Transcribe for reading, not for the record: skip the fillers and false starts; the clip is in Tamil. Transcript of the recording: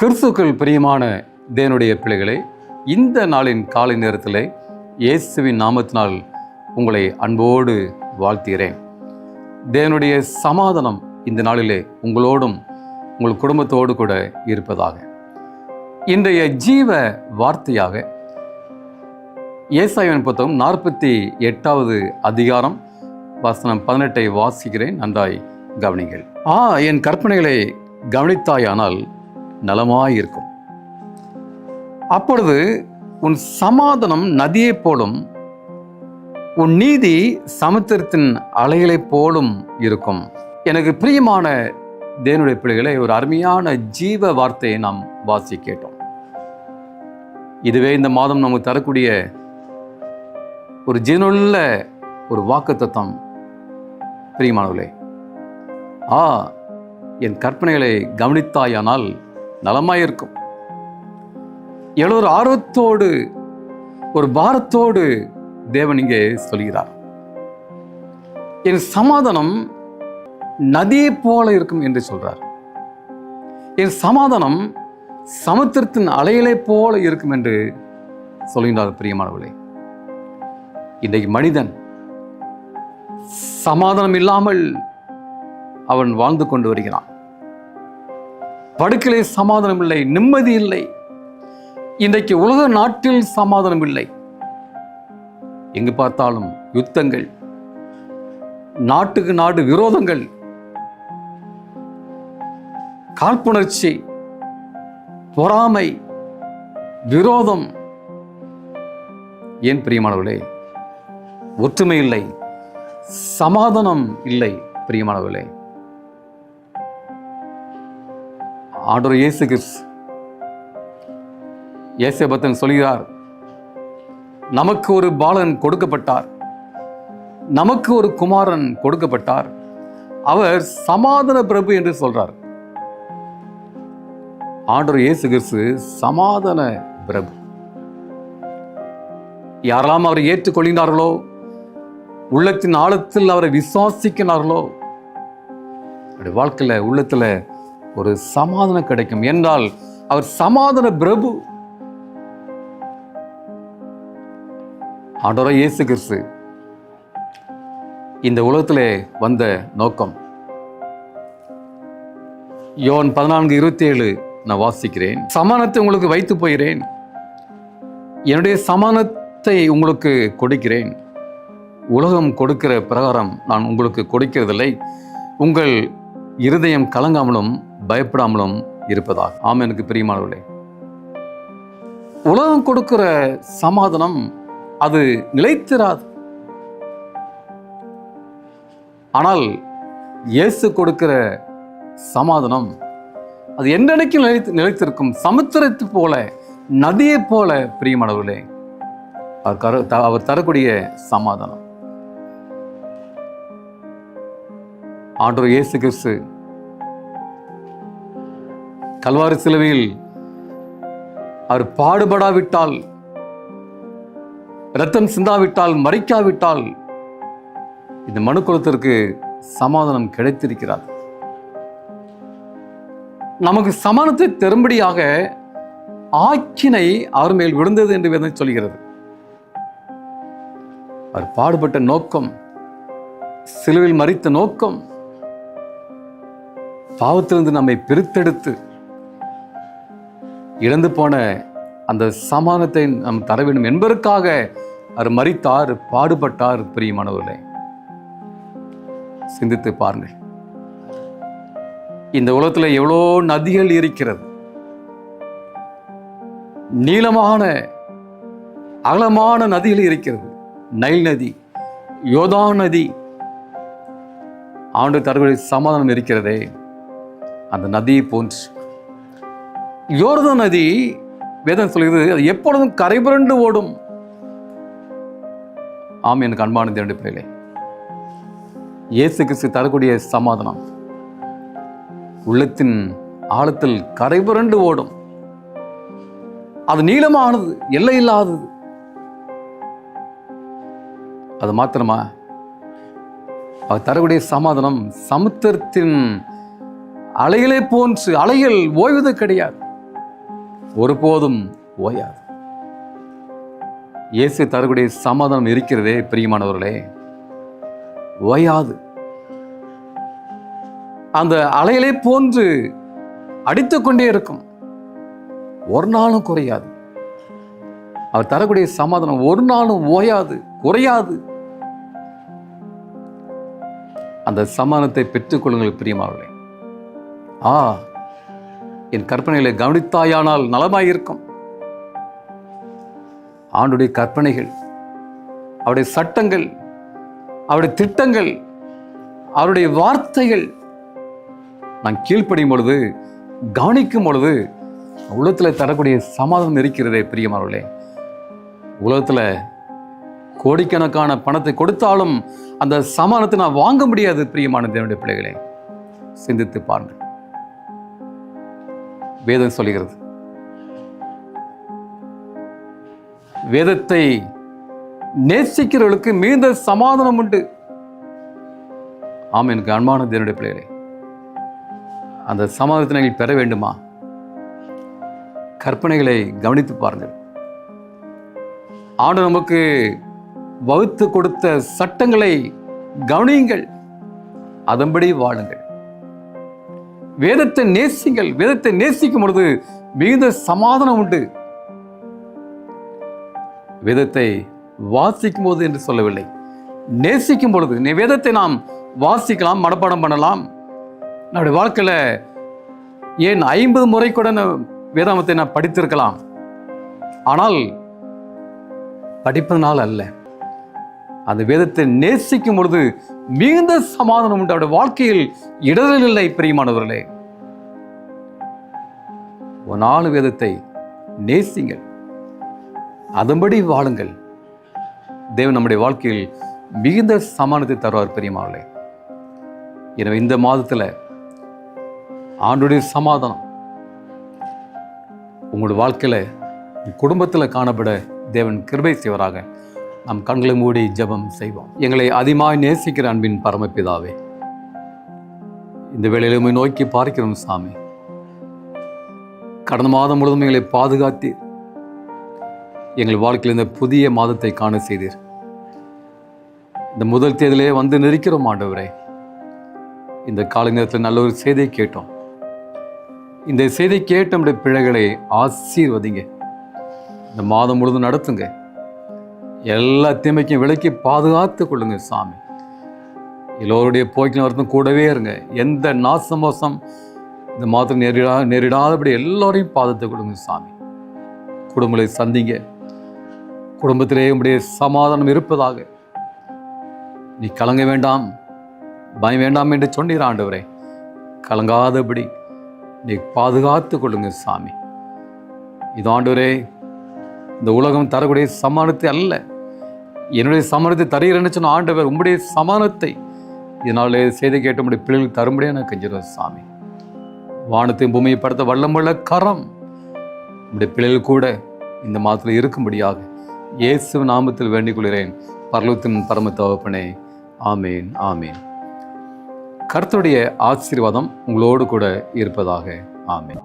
கிறிஸ்துவுக்குள் பிரியமான தேவனுடைய பிள்ளைகளே, இந்த நாளின் காலை நேரத்தில் இயேசுவின் நாமத்தினால் உங்களை அன்போடு வாழ்த்துகிறேன். தேவனுடைய சமாதானம் இந்த நாளிலே உங்களோடும் உங்கள் குடும்பத்தோடு கூட இருப்பதாக. இன்றைய ஜீவ வார்த்தையாக ஏசாயாவின் புத்தகம் 48வது அதிகாரம் வசனம் 18 வாசிக்கிறேன். நன்றாய் கவனிங்கள். என் கற்பனைகளை கவனித்தாயானால் நலமாயிருக்கும். அப்பொழுது உன் சமாதானம் நதியைப் போலும், உன் நீதி சமுத்திரத்தின் அலைகளைப் போலும் இருக்கும். எனக்கு பிரியமான தேவனுடைய பிள்ளைகளை, ஒரு அருமையான ஜீவ வார்த்தையை நாம் வாசி கேட்டோம். இதுவே இந்த மாதம் நமக்கு தரக்கூடிய ஒரு ஜீவனுள்ள ஒரு வாக்குத்தத்தம். பிரியமானவர்களே, என் கற்பனைகளை கவனித்தாயானால் நலமாயிருக்கும். எவ்வளவு ஆர்வத்தோடு ஒரு பாரத்தோடு தேவன் இங்கே சொல்கிறார். என் சமாதானம் நதியைப் போல இருக்கும் என்று சொல்றார். என் சமாதானம் சமுத்திரத்தின் அலைகளை போல இருக்கும் என்று சொல்கின்றார். பிரியமானவர்களே, இன்றைக்கு மனிதன் சமாதானம் இல்லாமல் அவன் வாழ்ந்து கொண்டு வருகிறான். படுக்கையிலே சமாதானம் இல்லை, நிம்மதி இல்லை. இன்றைக்கு உலக நாட்டில் சமாதானம் இல்லை. எங்கு பார்த்தாலும் யுத்தங்கள், நாட்டுக்கு நாடு விரோதங்கள், காழ்ப்புணர்ச்சி, பொறாமை, விரோதம். ஏன் பிரியமானவர்களே? ஒற்றுமை இல்லை, சமாதானம் இல்லை. பிரியமானவர்களே, ஆண்டவர் இயேசு கிறிஸ்து ஏசபத்தன் சொல்கிறார், நமக்கு ஒரு பாலன் கொடுக்கப்பட்டார், நமக்கு ஒரு குமாரன் கொடுக்கப்பட்டார், அவர் சமாதான பிரபு என்று சொல்றார். ஆண்டவர் இயேசு கிறிஸ்து சமாதான பிரபு. யாரெல்லாம் அவரை ஏற்றுக்கொள்கிறார்களோ, உள்ளத்தின் ஆழத்தில் அவரை விசுவாசிக்கிறார்களோ, அவருடைய வாழ்க்கையில உள்ளத்துல ஒரு சமாதானம் கிடைக்கும். என்றால் அவர் சமாதான பிரபு. ஆண்டவர் இயேசு கிறிஸ்து இந்த உலகத்திலே வந்த நோக்கம், யோவான் 14:27 நான் வாசிக்கிறேன். சமாதானத்தை உங்களுக்கு வைத்து போகிறேன், என்னுடைய சமாதானத்தை உங்களுக்கு கொடுக்கிறேன். உலகம் கொடுக்கிற பிரகாரம் நான் உங்களுக்கு கொடுக்கிறதில்லை. உங்கள் இருதயம் கலங்காமலும் பயப்படாமலும் இருப்பதாக. எனக்கு பிரியமானவர்களே, உலகம் கொடுக்கிற சமாதானம் அது நிலைத்திராது. ஆனால் இயேசு கொடுக்கிற சமாதானம் அது என்றைக்கும் நிலைத்திருக்கும். சமுத்திரத்தை போல, நதியை போல. பிரியமானவர்களே, அவர் தரக்கூடிய சமாதானம். ஆண்டவர் இயேசு கிறிஸ்து கல்வாரி சிலுவையில் அவர் பாடுபடாவிட்டால், இரத்தம் சிந்தாவிட்டால், மரிக்காவிட்டால் இந்த மனுக்குலத்திற்கு சமாதானம் கிடைத்திருக்கிறார். நமக்கு சமாதானத்தை தரும்படியாக ஆக்கினை அவர் மேல் விழுந்தது என்று வேதம் சொல்கிறது. அவர் பாடுபட்ட நோக்கம், சிலுவையில் மரித்த நோக்கம், பாவத்திலிருந்து நம்மை பிரித்தெடுத்து இழந்து போன அந்த சமாதானத்தை நாம் தர வேண்டும் என்பதற்காக அவர் மரித்தார், பாடுபட்டார். பிரியமானவர்களே, சிந்தித்து பாருங்கள். இந்த உலகத்தில் எவ்வளோ நதிகள் இருக்கிறது. நீளமான அகலமான நதிகள் இருக்கிறது. நைல் நதி, யோர்தான் நதி. ஆண்டு தரக்கூடிய சமாதானம் இருக்கிறதே, அந்த நதியை போன்று. யோர்தான் நதி வேதம் சொல்கிறது, அது எப்பொழுதும் கரைபுரண்டு ஓடும். எனக்கு அன்பான தேவனுடைய பிள்ளைகளே, இயேசு கிறிஸ்து தரக்கூடிய சமாதானம் உள்ளத்தின் ஆழத்தில் கரைபுரண்டு ஓடும். அது நீளமானது, எல்லை இல்லாதது. அது மாத்திரமா? அவர் தரக்கூடிய சமாதானம் சமுத்திரத்தின் அலைகளை போன்று. அலைகள் ஓய்வது கிடையாது. ஒருபோதும் ஓயாது. இயேசு தரக்கூடிய சமாதானம் இருக்கிறதே பிரியமானவர்களே, ஓயாது. அந்த அலைகளை போன்று அடித்துக்கொண்டே இருக்கும், ஒரு நாளும் குறையாது. அவர் தரக்கூடிய சமாதானம் ஒரு நாளும் ஓயாது, குறையாது. அந்த சமாதானத்தை பெற்றுக்கொள்ளுங்கள் பிரியமானவர்களே. என் கற்பனைகளை கவனித்தாயானால் நலமாயிருக்கும். ஆண்டுடைய கற்பனைகள், அவருடைய சட்டங்கள், அவருடைய திட்டங்கள், அவருடைய வார்த்தைகள் நான் கீழ்ப்படியும் பொழுது, கவனிக்கும் பொழுது உலகத்தில் தரக்கூடிய சமாதானம் இருக்கிறதே பிரியமானவர்களே. உலகத்தில் கோடிக்கணக்கான பணத்தை கொடுத்தாலும் அந்த சமாதானத்தை நான் வாங்க முடியாது பிரியமான தேவனுடைய பிள்ளைகளே. சிந்தித்து பாருங்கள். வேதம் சொல்லுகிறது, வேதத்தை நேசிக்கிறவர்களுக்கு மிகுந்த சமாதானம் உண்டு. ஆம், எனக்கு அன்பான தேவனுடைய பிள்ளைகளே, அந்த சமாதானத்தை நீங்கள் பெற வேண்டுமா? கற்பனைகளை கவனித்து பாருங்கள். ஆண்டவர் நமக்கு வகுத்து கொடுத்த சட்டங்களை கவனியுங்கள், அதன்படி வாழுங்கள். வேதத்தை நேசிங்கள். வேதத்தை நேசிக்கும் பொழுது மிகுந்த சமாதானம் உண்டு. வேதத்தை வாசிக்கும் போது என்று சொல்லவில்லை, நேசிக்கும் பொழுது. வேதத்தை நாம் வாசிக்கலாம், மனப்பாடம் பண்ணலாம். நம்முடைய வாழ்க்கையில ஏன் 50 முறை கூட வேதாமத்தை நான் படித்திருக்கலாம். ஆனால் படிப்பதனால் அல்ல, அந்த வேதத்தை நேசிக்கும் பொழுது மிகுந்த சமாதானம் உண்டு. அவருடைய வாழ்க்கையில் இடரல் இல்லை பிரியமானவர்களே. ஒரு நாலு வேதத்தை நேசிங்கள், அதன்படி வாழுங்கள். தேவன் நம்முடைய வாழ்க்கையில் மிகுந்த சமாதானத்தை தருவார் பிரியமானவர்களே. எனவே இந்த மாதத்தில் ஆண்டுடைய சமாதானம் உங்களுடைய வாழ்க்கையில, குடும்பத்தில் காணப்பட தேவன் கிருபை செய்வராக. நாம் கண்களை மூடி ஜெபம் செய்வோம். எங்களை அதிகமாய் நேசிக்கிற அன்பின் பரமபிதாவே, இந்த வேளையில உம்மை நோக்கி பார்க்கிறோம் சாமி. கடந்த மாதம் முழுவதும் எங்களை பாதுகாத்தீர். எங்கள் வாழ்க்கையில் இந்த புதிய மாதத்தை காண செய்தீர். இந்த முதல் தேதியிலே வந்து நிற்கிறோம் ஆண்டவரே. இந்த காலை நேரத்தில் நல்ல ஒரு செய்தியை கேட்டோம். இந்த செய்தி கேட்ட நம்முடைய பிள்ளைகளை ஆசீர்வதிங்க. இந்த மாதம் முழுவதும் நடத்துங்க. எல்லா தீமைக்கும் விலக்கி பாதுகாத்து கொள்ளுங்க சாமி. எல்லோருடைய போய்க்கு வரத்தும் கூடவே இருங்க. எந்த நாசமோசம் இந்த மாதம் நேரிடாதபடி எல்லோரையும் பாதுகாத்து கொள்ளுங்க சாமி. குடும்பங்களை சந்திங்க. குடும்பத்திலே உடைய சமாதானம் இருப்பதாக. நீ கலங்க வேண்டாம், பயம் வேண்டாம் என்று சொன்னீர் ஆண்டவரே. கலங்காதபடி நீ பாதுகாத்து கொள்ளுங்க சாமி. இது ஆண்டவரே, இந்த உலகம் தரக்கூடிய சமாதானத்தை அல்ல, என்னுடைய சமாதானத்தை தருகிறேன்னு சொன்ன ஆண்டவர் உம்முடைய சமாதானத்தை இதனாலே செய்தி கேட்ட உடைய பிள்ளைகளுக்கு தரும்படியாக நான் கெஞ்சுறேன் சாமி. வானத்தையும் பூமியை படுத்த வல்லமுள்ள கரம் உடைய பிள்ளைகள் கூட இந்த மாதத்தில் இருக்கும்படியாக இயேசு நாமத்தில் வேண்டிக் கொள்கிறேன் பரலோகத்தின் பரம தகப்பனே. ஆமேன், ஆமேன். கர்த்தருடைய ஆசீர்வாதம் உங்களோடு கூட இருப்பதாக. ஆமேன்.